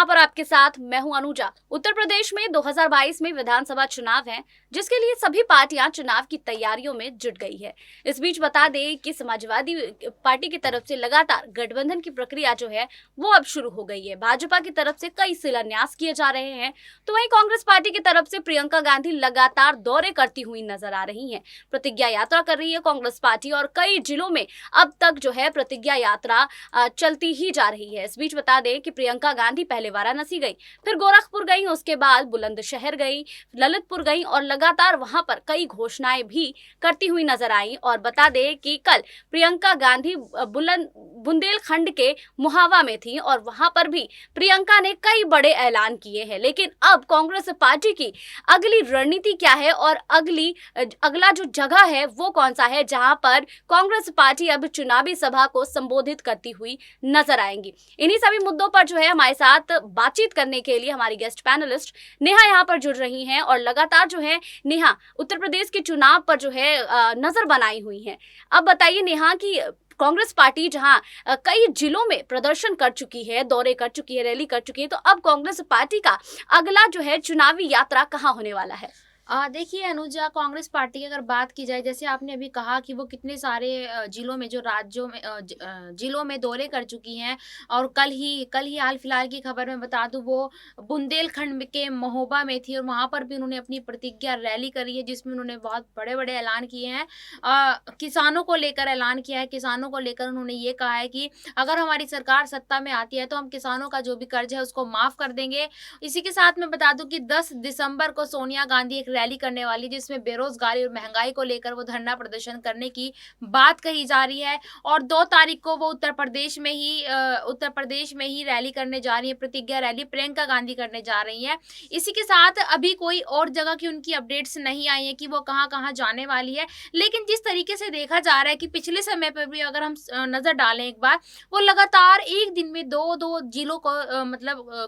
यहाँ पर आपके साथ मैं हूं अनुजा। उत्तर प्रदेश में 2022 में विधानसभा चुनाव है, जिसके लिए सभी पार्टियां चुनाव की तैयारियों में जुट गई है। इस बीच बता दें कि समाजवादी पार्टी की तरफ से लगातार गठबंधन की प्रक्रिया जो है वो अब शुरू हो गई है। भाजपा की तरफ से कई शिलान्यास किए जा रहे हैं, तो वहीं कांग्रेस पार्टी की तरफ से प्रियंका गांधी लगातार दौरे करती हुई नजर आ रही है। प्रतिज्ञा यात्रा कर रही है कांग्रेस पार्टी और कई जिलों में अब तक जो है प्रतिज्ञा यात्रा चलती ही जा रही है। इस बीच बता दें कि प्रियंका गांधी पहले वाराणसी गई, फिर गोरखपुर गई, उसके बाद बुलंदशहर गई, ललितपुर गई और लगातार वहां पर कई घोषणाएं भी करती हुई नजर आई। और बता दें कि कल प्रियंका गांधी बुंदेलखंड के मुहावा में थी और वहां पर भी प्रियंका ने कई बड़े ऐलान किए हैं। लेकिन अब कांग्रेस पार्टी की अगली रणनीति क्या है और अगला जो जगह है वो कौन सा है जहां पर कांग्रेस पार्टी अब चुनावी सभा को संबोधित करती हुई नजर आएंगी। इन्हीं सभी मुद्दों पर जो है हमारे साथ बातचीत करने के लिए हमारी गेस्ट पैनलिस्ट नेहा यहाँ पर जुड़ रही हैं और लगातार जो है नेहा उत्तर प्रदेश के चुनाव पर जो है नजर बनाई हुई हैं। अब बताइए नेहा कि कांग्रेस पार्टी जहां कई जिलों में प्रदर्शन कर चुकी है, दौरे कर चुकी है, रैली कर चुकी है, तो अब कांग्रेस पार्टी का अगला जो है चुनावी यात्रा कहां होने वाला है? देखिए अनुजा, कांग्रेस पार्टी की अगर बात की जाए, जैसे आपने अभी कहा कि वो कितने सारे जिलों में, जो राज्यों में, जिलों में दौरे कर चुकी हैं। और कल ही हाल फिलहाल की खबर में बता दूं, वो बुंदेलखंड के महोबा में थी और वहां पर भी उन्होंने अपनी प्रतिज्ञा रैली करी है, जिसमें उन्होंने बहुत बड़े बड़े ऐलान किए हैं। किसानों को लेकर ऐलान किया है। किसानों को लेकर उन्होंने ये कहा है कि अगर हमारी सरकार सत्ता में आती है तो हम किसानों का जो भी कर्ज है उसको माफ कर देंगे। इसी के साथ मैं बता दूं कि 10 दिसंबर को सोनिया गांधी एक रैली करने वाली, जिसमें बेरोजगारी और महंगाई को लेकर वो धरना प्रदर्शन करने की बात कही जा रही है। और 2 तारीख को वो उत्तर प्रदेश में ही रैली करने जा रही है। प्रतिज्ञा रैली प्रियंका गांधी करने जा रही है। इसी के साथ अभी कोई और जगह की उनकी अपडेट्स नहीं आई है कि वो कहां कहां जाने वाली है। लेकिन जिस तरीके से देखा जा रहा है कि पिछले समय पर भी अगर हम नजर डालें एक बार, वो लगातार एक दिन में दो जिलों को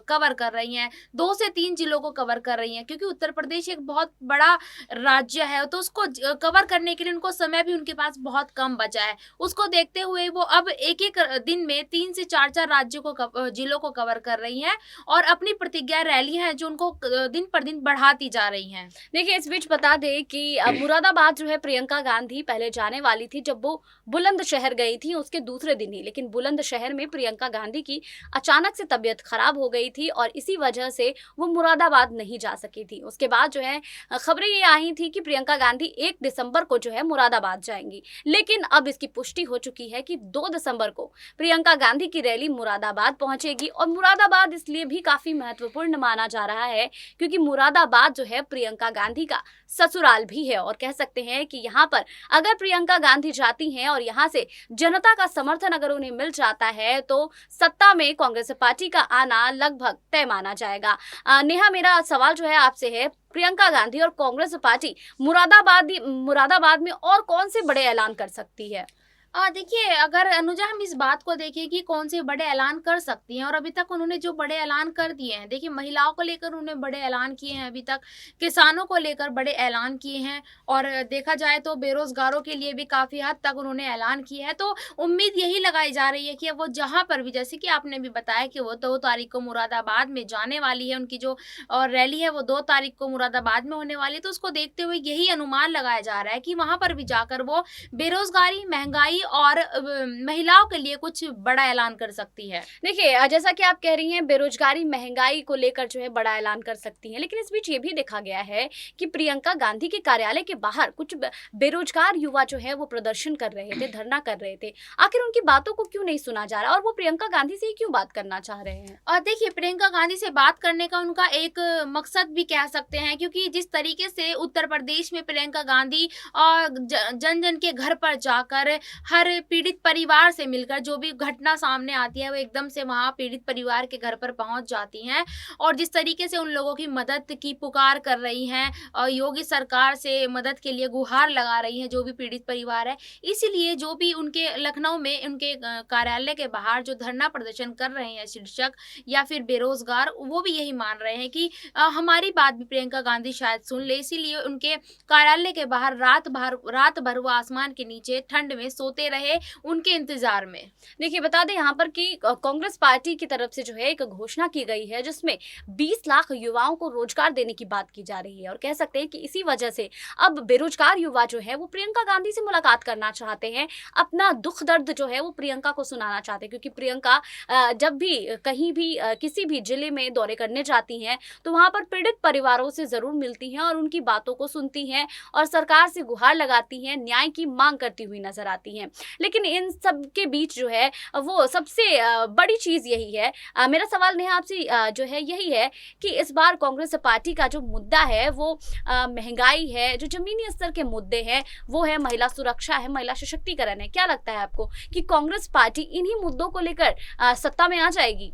कवर कर रही हैं। 2 से 3 जिलों को कवर कर रही हैं, क्योंकि उत्तर प्रदेश एक बहुत बड़ा राज्य है, तो उसको कवर करने के लिए उनको समय भी उनके पास बहुत कम बचा है। उसको देखते हुए वो अब एक-एक दिन में 3 से 4-4 राज्यों को जिलों को कवर कर रही हैं और अपनी प्रतिज्ञा रैली है जो उनको दिन पर दिन बढ़ाती जा रही हैं। देखिए, इस बीच बता दें कि मुरादाबाद जो है प्रियंका गांधी पहले जाने वाली थी जब वो बुलंदशहर गई थी उसके दूसरे दिन ही, लेकिन बुलंदशहर में प्रियंका गांधी की अचानक से तबीयत खराब हो गई थी और इसी वजह से वो मुरादाबाद नहीं जा सकी थी। उसके बाद जो है खबरें ये आई थी कि प्रियंका गांधी 1 दिसंबर को जो है मुरादाबाद जाएंगी, लेकिन अब इसकी पुष्टि हो चुकी है कि 2 दिसंबर को प्रियंका गांधी की रैली मुरादाबाद पहुंचेगी। और मुरादाबाद इसलिए भी काफी महत्वपूर्ण माना जा रहा है क्योंकि मुरादाबाद जो है प्रियंका गांधी का ससुराल भी है और कह सकते हैं कि यहाँ पर अगर प्रियंका गांधी जाती हैं और यहाँ से जनता का समर्थन अगर उन्हें मिल जाता है तो सत्ता में कांग्रेस पार्टी का आना लगभग तय माना जाएगा। नेहा, मेरा सवाल जो है आपसे है, प्रियंका गांधी और कांग्रेस पार्टी मुरादाबाद में और कौन से बड़े ऐलान कर सकती है? देखिए, अगर अनुजा हम इस बात को देखें कि कौन से बड़े ऐलान कर सकती हैं, और अभी तक उन्होंने जो बड़े ऐलान कर दिए हैं, देखिए महिलाओं को लेकर उन्होंने बड़े ऐलान किए हैं, अभी तक किसानों को लेकर बड़े ऐलान किए हैं, और देखा जाए तो बेरोजगारों के लिए भी काफ़ी हद तक उन्होंने ऐलान किए हैं। तो उम्मीद यही लगाई जा रही है कि अब वो जहाँ पर भी, जैसे कि आपने भी बताया कि वो 2 तारीख को मुरादाबाद में जाने वाली है, उनकी जो रैली है वो 2 तारीख को मुरादाबाद में होने वाली है, तो उसको देखते हुए यही अनुमान लगाया जा रहा है कि वहाँ पर भी जाकर वो बेरोजगारी, महंगाई और महिलाओं के लिए कुछ बड़ा ऐलान कर सकती है। देखिए, जैसा कि आप कह रही हैं बेरोजगारी, महंगाई को लेकर जो है बड़ा ऐलान कर सकती हैं, लेकिन इस बीच ये भी देखा गया है कि प्रियंका गांधी के कार्यालय के बाहर कुछ बेरोजगार युवा जो है वो प्रदर्शन कर रहे थे, धरना कर रहे थे। आखिर उनकी बातों को क्यों नहीं सुना जा रहा और वो प्रियंका गांधी से ही क्यों बात करना चाह रहे हैं? और देखिए, प्रियंका गांधी से बात करने का उनका एक मकसद भी कह सकते हैं, क्योंकि जिस तरीके से उत्तर प्रदेश में प्रियंका गांधी और जन जन के घर पर जाकर हर पीड़ित परिवार से मिलकर जो भी घटना सामने आती है वो एकदम से वहाँ पीड़ित परिवार के घर पर पहुँच जाती हैं, और जिस तरीके से उन लोगों की मदद की पुकार कर रही हैं और योगी सरकार से मदद के लिए गुहार लगा रही हैं जो भी पीड़ित परिवार है। इसीलिए जो भी उनके लखनऊ में उनके कार्यालय के बाहर जो धरना प्रदर्शन कर रहे हैं शिक्षक या फिर बेरोजगार, वो भी यही मान रहे हैं कि हमारी बात भी प्रियंका गांधी शायद सुन ले। इसीलिए उनके कार्यालय के बाहर रात भर वो आसमान के नीचे ठंड में सोते सोते रहे उनके इंतजार में। देखिए बता दें यहाँ पर कि कांग्रेस पार्टी की तरफ से जो है एक घोषणा की गई है जिसमें 20 लाख युवाओं को रोजगार देने की बात की जा रही है और कह सकते हैं कि इसी वजह से अब बेरोजगार युवा जो है वो प्रियंका गांधी से मुलाकात करना चाहते हैं, अपना दुख दर्द जो है वो प्रियंका को सुनाना चाहते हैं, क्योंकि प्रियंका जब भी कहीं भी किसी भी जिले में दौरे करने जाती हैं तो वहां पर पीड़ित परिवारों से जरूर मिलती हैं और उनकी बातों को सुनती हैं और सरकार से गुहार लगाती हैं, न्याय की मांग करती हुई नजर आती हैं। लेकिन इन सब के बीच जो है वो सबसे बड़ी चीज यही है, मेरा सवाल नेहा आपसे जो है यही है कि इस बार कांग्रेस पार्टी का जो मुद्दा है वो महंगाई है, जो जमीनी स्तर के मुद्दे हैं वो है महिला सुरक्षा है, महिला सशक्तिकरण है। क्या लगता है आपको कि कांग्रेस पार्टी इन्हीं मुद्दों को लेकर सत्ता में आ जाएगी?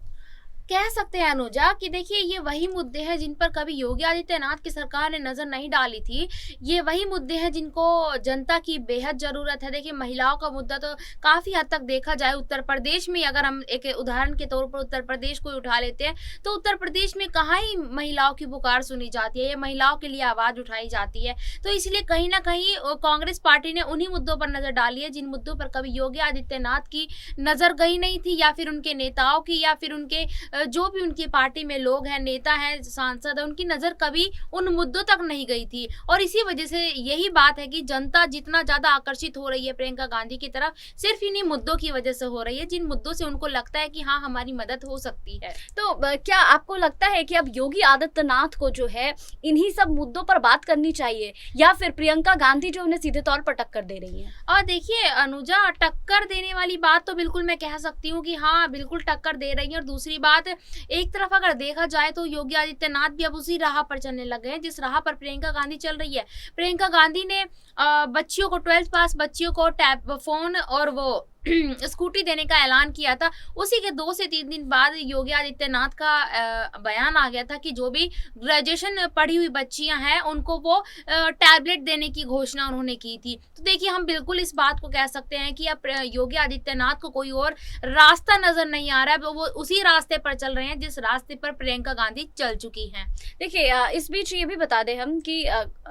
कह सकते हैं अनुजा कि देखिए ये वही मुद्दे हैं जिन पर कभी योगी आदित्यनाथ की सरकार ने नजर नहीं डाली थी। ये वही मुद्दे हैं जिनको जनता की बेहद जरूरत है। देखिए महिलाओं का मुद्दा तो काफी हद तक देखा जाए उत्तर प्रदेश में, अगर हम एक उदाहरण के तौर पर उत्तर प्रदेश को उठा लेते हैं तो उत्तर प्रदेश में कहाँ ही महिलाओं की पुकार सुनी जाती है, ये महिलाओं के लिए आवाज उठाई जाती है। तो इसलिए कहीं ना कहीं कांग्रेस पार्टी ने उन्हीं मुद्दों पर नजर डाली है जिन मुद्दों पर कभी योगी आदित्यनाथ की नजर गई नहीं थी, या फिर उनके नेताओं की, या फिर उनके जो भी उनकी पार्टी में लोग हैं, नेता हैं, सांसद है, उनकी नजर कभी उन मुद्दों तक नहीं गई थी। और इसी वजह से यही बात है कि जनता जितना ज्यादा आकर्षित हो रही है प्रियंका गांधी की तरफ, सिर्फ इन्हीं मुद्दों की वजह से हो रही है जिन मुद्दों से उनको लगता है कि हाँ हमारी मदद हो सकती है। तो क्या आपको लगता है कि अब योगी आदित्यनाथ को जो है इन्हीं सब मुद्दों पर बात करनी चाहिए या फिर प्रियंका गांधी जो उन्हें सीधे तौर पर टक्कर दे रही है? और देखिए अनुजा, टक्कर देने वाली बात तो बिल्कुल मैं कह सकती हूँ कि हाँ बिल्कुल टक्कर दे रही है। और दूसरी बात, एक तरफ अगर देखा जाए तो योगी आदित्यनाथ भी अब उसी राह पर चलने लगे हैं जिस राह पर प्रियंका गांधी चल रही है। प्रियंका गांधी ने बच्चियों को 12th पास बच्चियों को टैब फोन और वो स्कूटी देने का ऐलान किया था। उसी के 2 से 3 दिन बाद योगी आदित्यनाथ का बयान आ गया था कि जो भी ग्रेजुएशन पढ़ी हुई बच्चियां हैं उनको वो टैबलेट देने की घोषणा उन्होंने की थी। तो देखिए हम बिल्कुल इस बात को कह सकते हैं कि अब योगी आदित्यनाथ को कोई और रास्ता नजर नहीं आ रहा है, वो उसी रास्ते पर चल रहे हैं जिस रास्ते पर प्रियंका गांधी चल चुकी हैं। देखिए इस बीच ये भी बता दें हम कि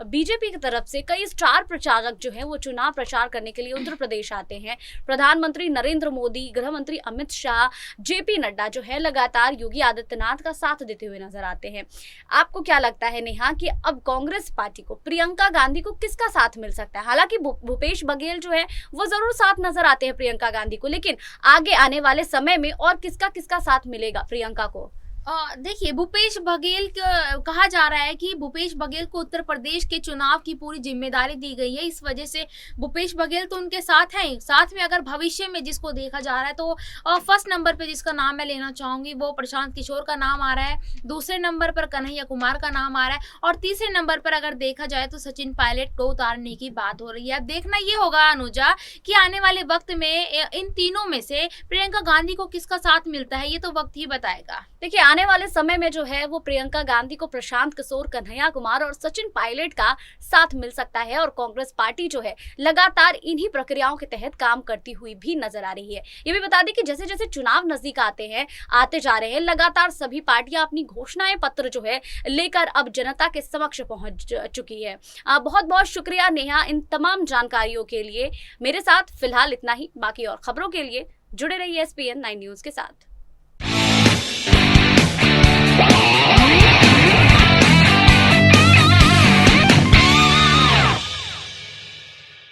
बीजेपी की तरफ से कई स्टार प्रचारक जो है वो चुनाव प्रचार करने के लिए उत्तर प्रदेश आते हैं। प्रधानमंत्री नरेंद्र मोदी, गृह मंत्री अमित शाह, जेपी नड्डा जो है लगातार योगी आदित्यनाथ का साथ देते हुए नजर आते हैं। आपको क्या लगता है नेहा कि अब कांग्रेस पार्टी को प्रियंका गांधी को किसका साथ मिल सकता है? हालांकि भूपेश बघेल जो है वो जरूर साथ नजर आते हैं प्रियंका गांधी को, लेकिन आगे आने वाले समय में और किसका किसका साथ मिलेगा प्रियंका को? देखिए भूपेश बघेल कहा जा रहा है कि भूपेश बघेल को उत्तर प्रदेश के चुनाव की पूरी जिम्मेदारी दी गई है। इस वजह से भूपेश बघेल तो उनके साथ हैं। साथ में अगर भविष्य में जिसको देखा जा रहा है तो फर्स्ट नंबर पे जिसका नाम मैं लेना चाहूंगी वो प्रशांत किशोर का नाम आ रहा है, दूसरे नंबर पर कन्हैया कुमार का नाम आ रहा है और तीसरे नंबर पर अगर देखा जाए तो सचिन पायलट को उतारने की बात हो रही है। अब देखना ये होगा अनुजा कि आने वाले वक्त में इन तीनों में से प्रियंका गांधी को किसका साथ मिलता है, ये तो वक्त ही बताएगा। देखिए आने वाले समय में जो है वो प्रियंका गांधी को प्रशांत किशोर, कन्हैया कुमार और सचिन पायलट का साथ मिल सकता है और कांग्रेस पार्टी जो है लगातार इन्हीं प्रक्रियाओं के तहत काम करती हुई भी नजर आ रही है। ये भी बता दें कि जैसे जैसे चुनाव नजदीक आते जा रहे हैं, लगातार सभी पार्टियां अपनी घोषणाएं पत्र जो है लेकर अब जनता के समक्ष पहुंच चुकी है। बहुत बहुत शुक्रिया नेहा इन तमाम जानकारियों के लिए। मेरे साथ फिलहाल इतना ही, बाकी और खबरों के लिए जुड़े रहिए SPN 9 न्यूज के साथ।